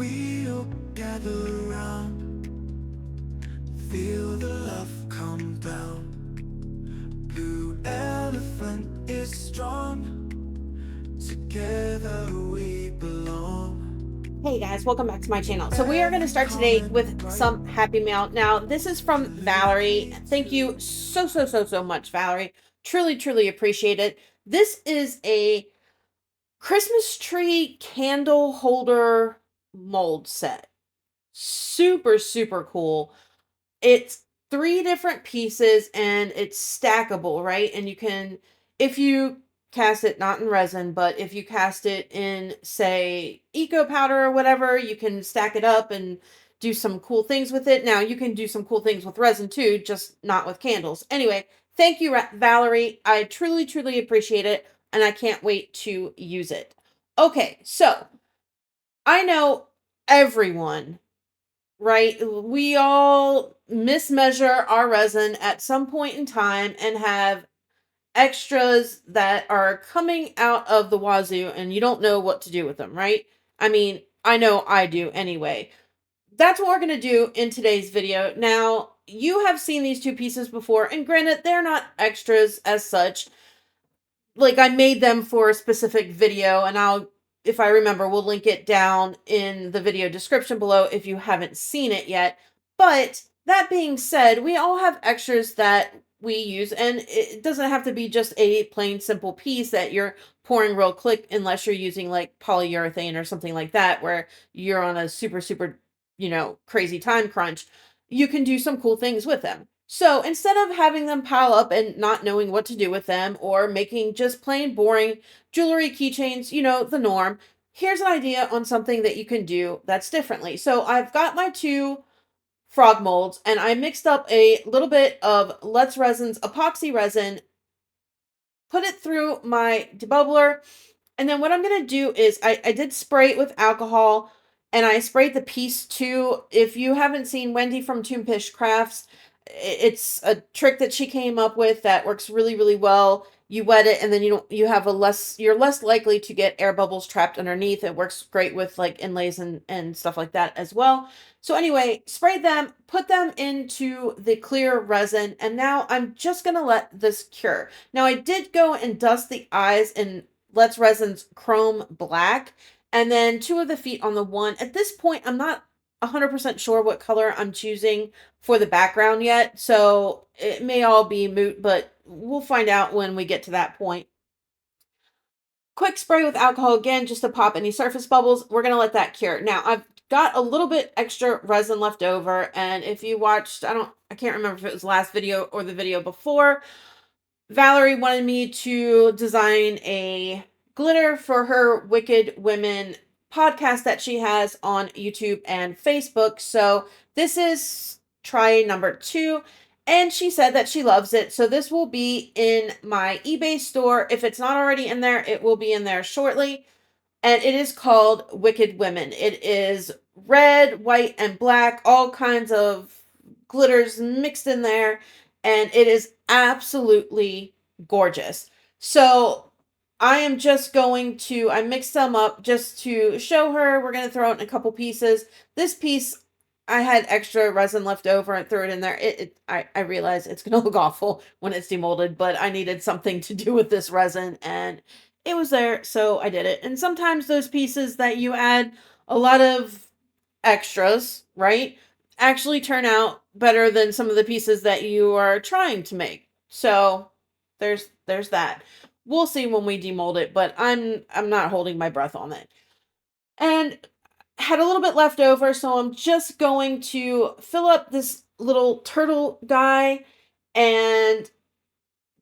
we'll gather around, feel the love come down. Blue elephant is strong, together we belong. Hey guys, welcome back to my channel. So we are going to start today with some Happy Mail. Now, this is from Valerie. Thank you so much, Valerie. Truly appreciate it. This is a Christmas tree candle holder mold set. Super cool. It's 3 different pieces and it's stackable, right? And you can, if you cast it not in resin, but if you cast it in, say, eco powder or whatever, you can stack it up and do some cool things with it. Now, you can do some cool things with resin too, just not with candles. Anyway, thank you, Valerie. I truly appreciate it, and I can't wait to use it. Okay, so I know everyone, right? We all mismeasure our resin at some point in time and have extras that are coming out of the wazoo and you don't know what to do with them, right? I mean, I know I do anyway. That's what we're going to do in today's video. Now, you have seen these 2 pieces before, and granted, they're not extras as such. Like, I made them for a specific video, and if I remember, we'll link it down in the video description below if you haven't seen it yet. But that being said, we all have extras that we use, and it doesn't have to be just a plain simple piece that you're pouring real quick, unless you're using like polyurethane or something like that, where you're on a super, crazy time crunch. You can do some cool things with them. So instead of having them pile up and not knowing what to do with them, or making just plain boring jewelry keychains, the norm, here's an idea on something that you can do that's differently. So I've got my 2 frog molds, and I mixed up a little bit of Let's Resin's epoxy resin, put it through my debubbler, and then what I'm going to do is I did spray it with alcohol, and I sprayed the piece too. If you haven't seen Wendy from Toonpish Crafts, it's a trick that she came up with that works really well. You wet it, and then you're less likely to get air bubbles trapped underneath. It works great with like inlays and stuff like that as well. So anyway, sprayed them, put them into the clear resin, and now I'm just gonna let this cure. Now, I did go and dust the eyes in Let's Resin's Chrome Black, and then 2 of the feet on the one. At this point, I'm not 100% sure what color I'm choosing for the background yet, so it may all be moot, but we'll find out when we get to that point. Quick spray with alcohol again, just to pop any surface bubbles. We're going to let that cure. Now, I've got a little bit extra resin left over, and if you watched, I can't remember if it was the last video or the video before, Valerie wanted me to design a glitter for her Wicked Women podcast that she has on YouTube and Facebook. So this is try number 2, and she said that she loves it. So this will be in my eBay store. If it's not already in there, it will be in there shortly. And it is called Wicked Women. It is red, white, and black, all kinds of glitters mixed in there, and it is absolutely gorgeous. So I am just going to, I mixed them up just to show her. We're going to throw it in a couple pieces. This piece, I had extra resin left over and threw it in there. I realize it's going to look awful when it's demolded, but I needed something to do with this resin, and it was there, so I did it. And sometimes those pieces that you add a lot of extras, right, actually turn out better than some of the pieces that you are trying to make. So there's that. We'll see when we demold it, but I'm not holding my breath on it. And had a little bit left over, so I'm just going to fill up this little turtle guy, and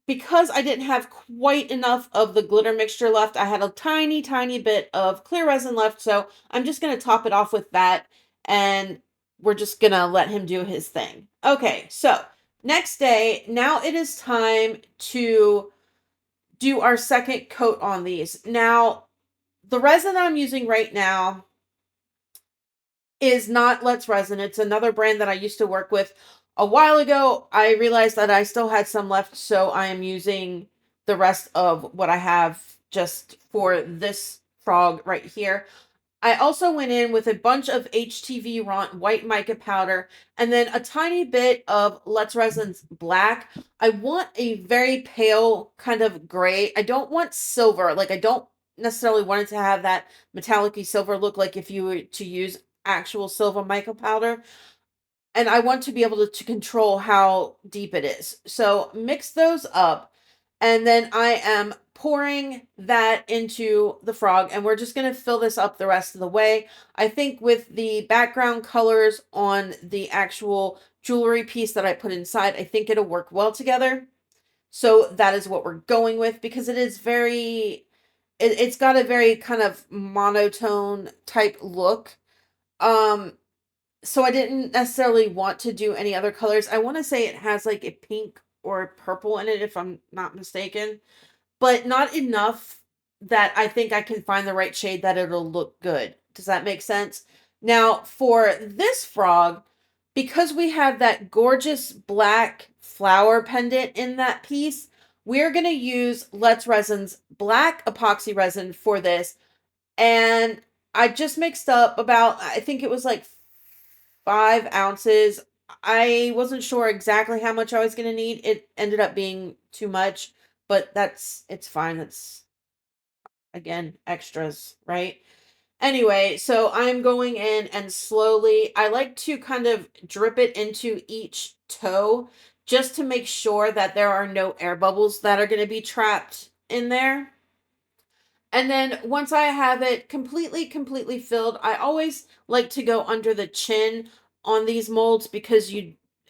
because I didn't have quite enough of the glitter mixture left, I had a tiny bit of clear resin left, so I'm just going to top it off with that, and we're just going to let him do his thing. Okay, so next day, now it is time to do our second coat on these. Now, the resin I'm using right now is not Let's Resin. It's another brand that I used to work with a while ago. I realized that I still had some left, so I am using the rest of what I have just for this frog right here. I also went in with a bunch of HTV Ront white mica powder and then a tiny bit of Let's Resin's black. I want a very pale kind of gray. I don't want silver. Like, I don't necessarily want it to have that metallic-y silver look like if you were to use actual silver mica powder. And I want to be able to control how deep it is. So mix those up. And then I am pouring that into the frog, and we're just going to fill this up the rest of the way. I think with the background colors on the actual jewelry piece that I put inside, I think it'll work well together. So that is what we're going with, because it is very, it's got a very kind of monotone type look. So I didn't necessarily want to do any other colors. I want to say it has like a pink or a purple in it, if I'm not mistaken, but not enough that I think I can find the right shade that it'll look good. Does that make sense? Now, for this frog, because we have that gorgeous black flower pendant in that piece, we're going to use Let's Resin's black epoxy resin for this. And I just mixed up about, I think it was like 5 ounces. I wasn't sure exactly how much I was going to need. It ended up being too much, but it's fine. That's, again, extras, right? Anyway, so I'm going in and slowly, I like to kind of drip it into each toe just to make sure that there are no air bubbles that are going to be trapped in there. And then once I have it completely filled, I always like to go under the chin on these molds, because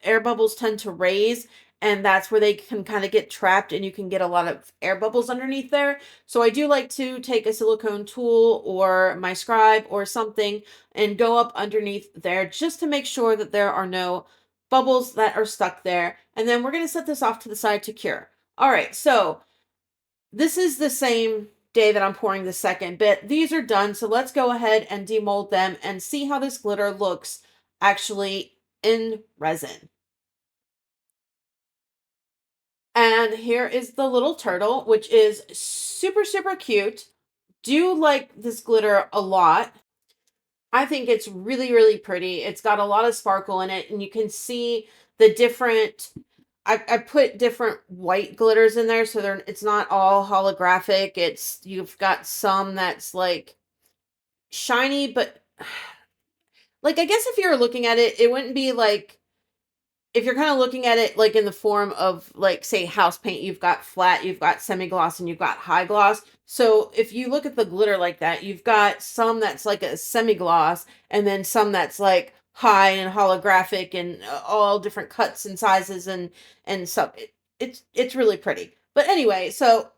air bubbles tend to raise, and that's where they can kind of get trapped and you can get a lot of air bubbles underneath there. So I do like to take a silicone tool or my scribe or something and go up underneath there just to make sure that there are no bubbles that are stuck there. And then we're going to set this off to the side to cure. All right, so this is the same day that I'm pouring the second bit. These are done, so let's go ahead and demold them and see how this glitter looks actually in resin. And here is the little turtle, which is super cute. Do like this glitter a lot. I think it's really pretty. It's got a lot of sparkle in it, and you can see the different, I put different white glitters in there, so it's not all holographic. You've got some that's like shiny, but like, I guess if you were looking at it, it wouldn't be like, if you're kind of looking at it like in the form of, like, say, house paint, you've got flat, you've got semi-gloss, and you've got high gloss. So if you look at the glitter like that, you've got some that's like a semi-gloss, and then some that's like high and holographic and all different cuts and sizes and stuff. It's really pretty. But anyway, so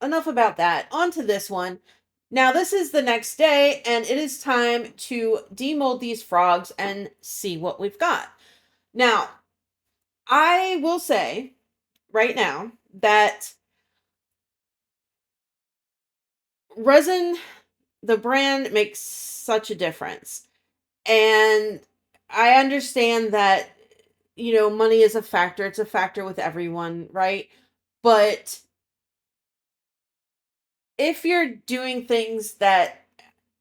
enough about that. On to this one. Now, this is the next day, and it is time to demold these frogs and see what we've got. Now, I will say right now that resin, the brand, makes such a difference. And I understand that, money is a factor. It's a factor with everyone, right? But if you're doing things that,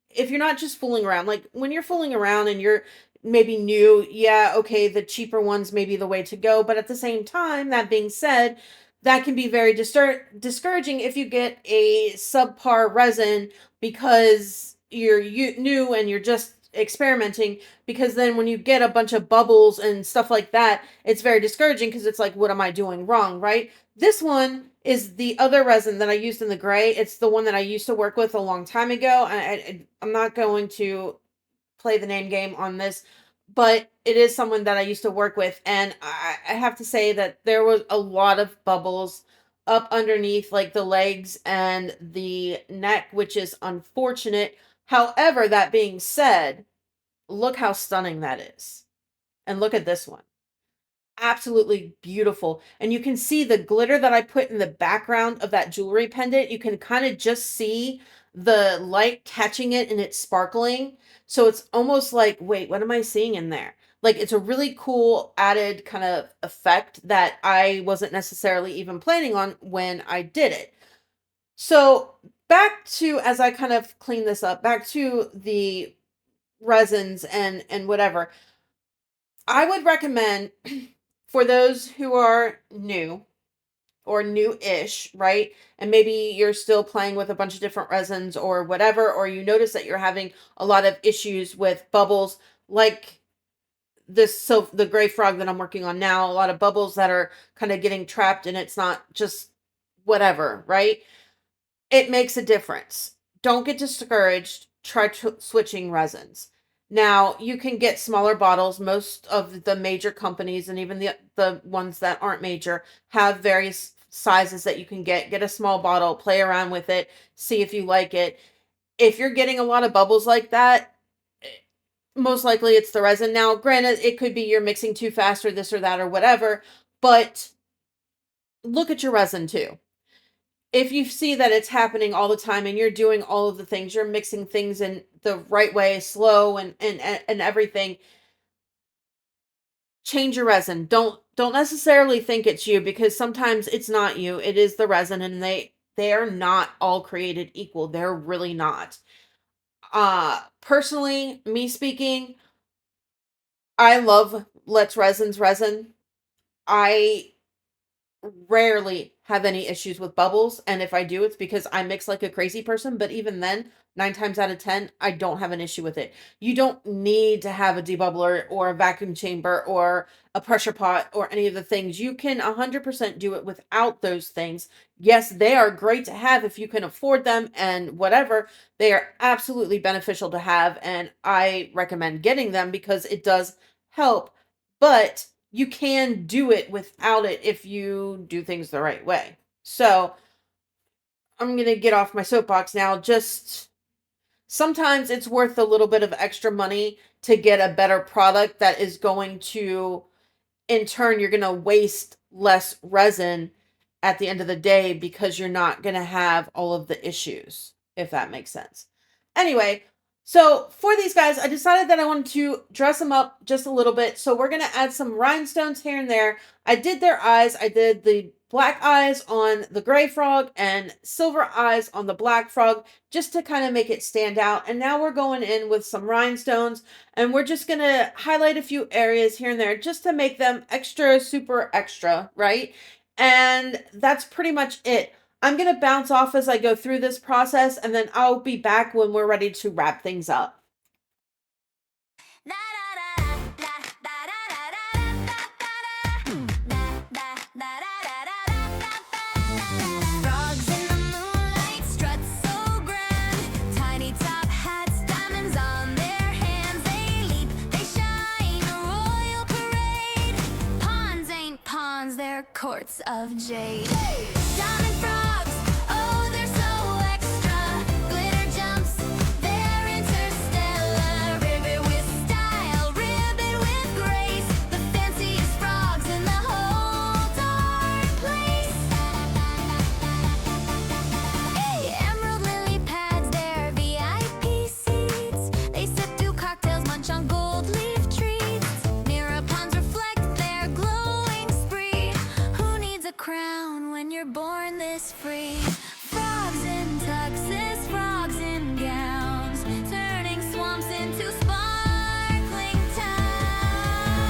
if you're not just fooling around, like when you're fooling around and you're maybe new, yeah, okay, the cheaper ones may be the way to go. But at the same time, that being said, that can be very discouraging if you get a subpar resin because you're new and you're just experimenting, because then when you get a bunch of bubbles and stuff like that, it's very discouraging, because it's like, what am I doing wrong, right? This one is the other resin that I used in the gray. It's the one that I used to work with a long time ago. I'm not going to play the name game on this, but it is someone that I used to work with, and I have to say that there was a lot of bubbles up underneath, like the legs and the neck, which is unfortunate. However, that being said, look how stunning that is. And look at this one. Absolutely beautiful. And you can see the glitter that I put in the background of that jewelry pendant. You can kind of just see the light catching it and it's sparkling. So it's almost like, wait, what am I seeing in there? Like, it's a really cool added kind of effect that I wasn't necessarily even planning on when I did it. So back to, as I kind of clean this up, back to the resins and whatever. I would recommend for those who are new or new-ish, right? And maybe you're still playing with a bunch of different resins or whatever, or you notice that you're having a lot of issues with bubbles, like this, so the gray frog that I'm working on now, a lot of bubbles that are kind of getting trapped and it's not just whatever, right? It makes a difference. Don't get discouraged. Try switching resins. Now, you can get smaller bottles. Most of the major companies and even the ones that aren't major have various sizes that you can get. Get a small bottle, play around with it, see if you like it. If you're getting a lot of bubbles like that, most likely it's the resin. Now, granted, it could be you're mixing too fast or this or that or whatever, but look at your resin too. If you see that it's happening all the time and you're doing all of the things, you're mixing things in the right way, slow and everything, change your resin. Don't necessarily think it's you, because sometimes it's not you. It is the resin, and they are not all created equal. They're really not. Personally, me speaking, I love Let's Resin's resin. I rarely have any issues with bubbles, and if I do, it's because I mix like a crazy person, but even then, 9 times out of 10, I don't have an issue with it. You don't need to have a debubbler or a vacuum chamber or a pressure pot or any of the things. You can 100% do it without those things. Yes, they are great to have if you can afford them and whatever. They are absolutely beneficial to have, and I recommend getting them because it does help. But you can do it without it if you do things the right way. So I'm going to get off my soapbox now. Just sometimes it's worth a little bit of extra money to get a better product that is going to, in turn, you're going to waste less resin at the end of the day because you're not going to have all of the issues, if that makes sense. Anyway, so for these guys, I decided that I wanted to dress them up just a little bit. So we're going to add some rhinestones here and there. I did their eyes. I did the black eyes on the gray frog and silver eyes on the black frog, just to kind of make it stand out. And now we're going in with some rhinestones, and we're just going to highlight a few areas here and there just to make them extra, super extra, right? And that's pretty much it. I'm going to bounce off as I go through this process, and then I'll be back when we're ready to wrap things up. Frogs in the moonlight strut so grand. Tiny top hats, diamonds on their hands. They leap, they shine, a royal parade. Ponds ain't ponds, they're courts of jade. Diamond frogs, oh, they're so extra. Glitter jumps, they're interstellar. Ribbit with style, ribbit with grace. The fanciest frogs in the whole darn place. Emerald lily pads, they're VIP seats. They sip through cocktails, munch on gold leaf treats. Mirror ponds reflect their glowing spree. Who needs a crown when you're born this free? Frogs in tuxes, frogs in gowns, turning swamps into sparkling towns.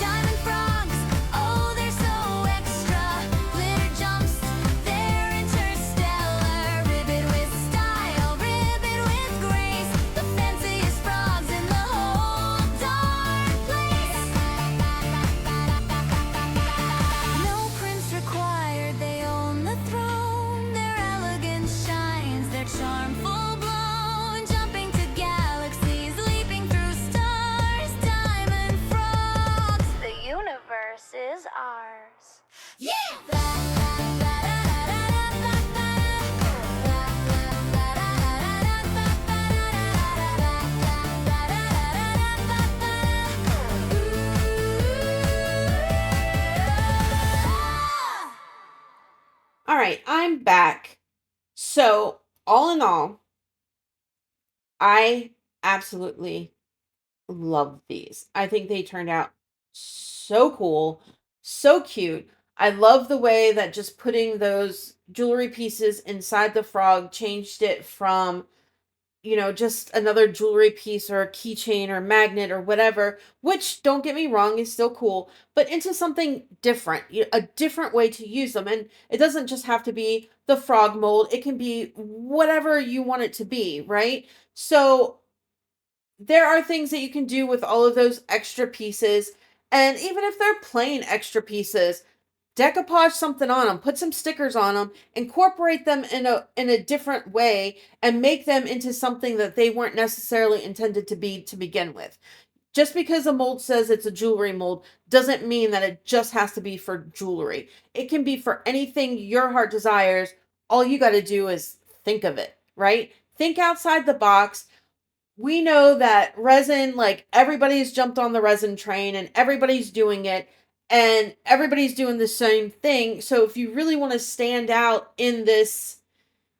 Diamond frogs, oh, they're so extra. Glitter jumps, they're interstellar. Ribbit with style, ribbit with grace. The fanciest frogs in the whole darn place. No prince required, they own the throne. Their elegance shines, their charm full blown. Jumping to galaxies, leaping through stars. Diamond frogs, the universe is ours. All right, I'm back. So, all in all, I absolutely love these. I think they turned out so cool, so cute. I love the way that just putting those jewelry pieces inside the frog changed it from, just another jewelry piece or a keychain or magnet or whatever, which don't get me wrong is still cool, but into something different, a different way to use them. And it doesn't just have to be the frog mold, it can be whatever you want it to be, right? So there are things that you can do with all of those extra pieces. And even if they're plain extra pieces, decoupage something on them, put some stickers on them, incorporate them in a different way and make them into something that they weren't necessarily intended to be to begin with. Just because a mold says it's a jewelry mold doesn't mean that it just has to be for jewelry. It can be for anything your heart desires. All you got to do is think of it, right? Think outside the box. We know that resin, like everybody's jumped on the resin train and everybody's doing it and everybody's doing the same thing. So if you really want to stand out in this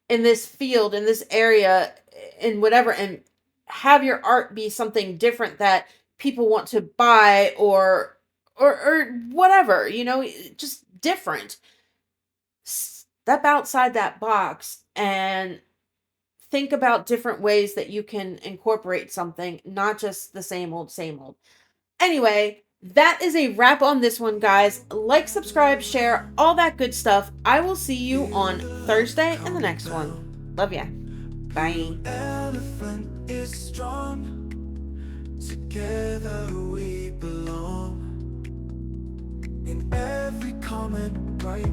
field, in this area, in whatever, and have your art be something different that people want to buy or whatever, just different. Step outside that box and think about different ways that you can incorporate something, not just the same old, same old. Anyway, that is a wrap on this one, guys. Like, subscribe, share, all that good stuff. I will see you on Thursday in the next one. Love ya. Bye. Elephant is strong. Together we belong. In every comment, right?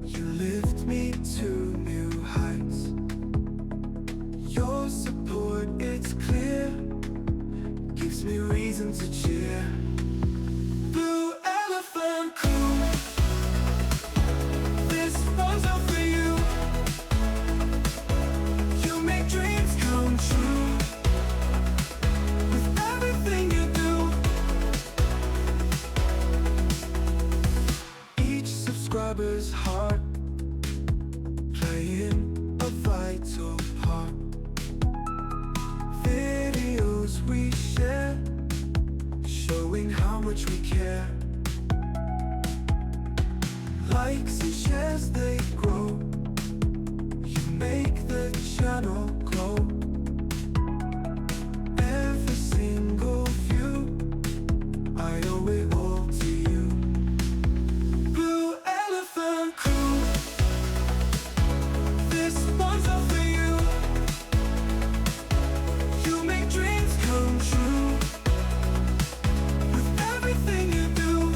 You lift me to new heights. Your support, it's clear, gives me reason to cheer. Blue Elephant Crew, this one's up for you. You make dreams come true with everything you do. Each subscriber's heart playing a vital part. Videos we share, showing how much we care. Likes and shares, they grow. You make the channel glow. Every single view, I owe it all to you. Blue Elephant Crew, this one's up for you. You make dreams come true with everything you do.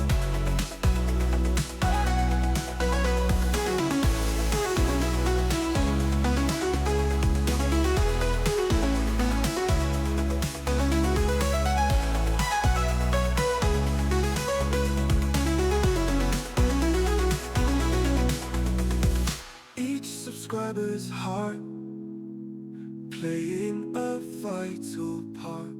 Each subscriber's heart playing a vital part.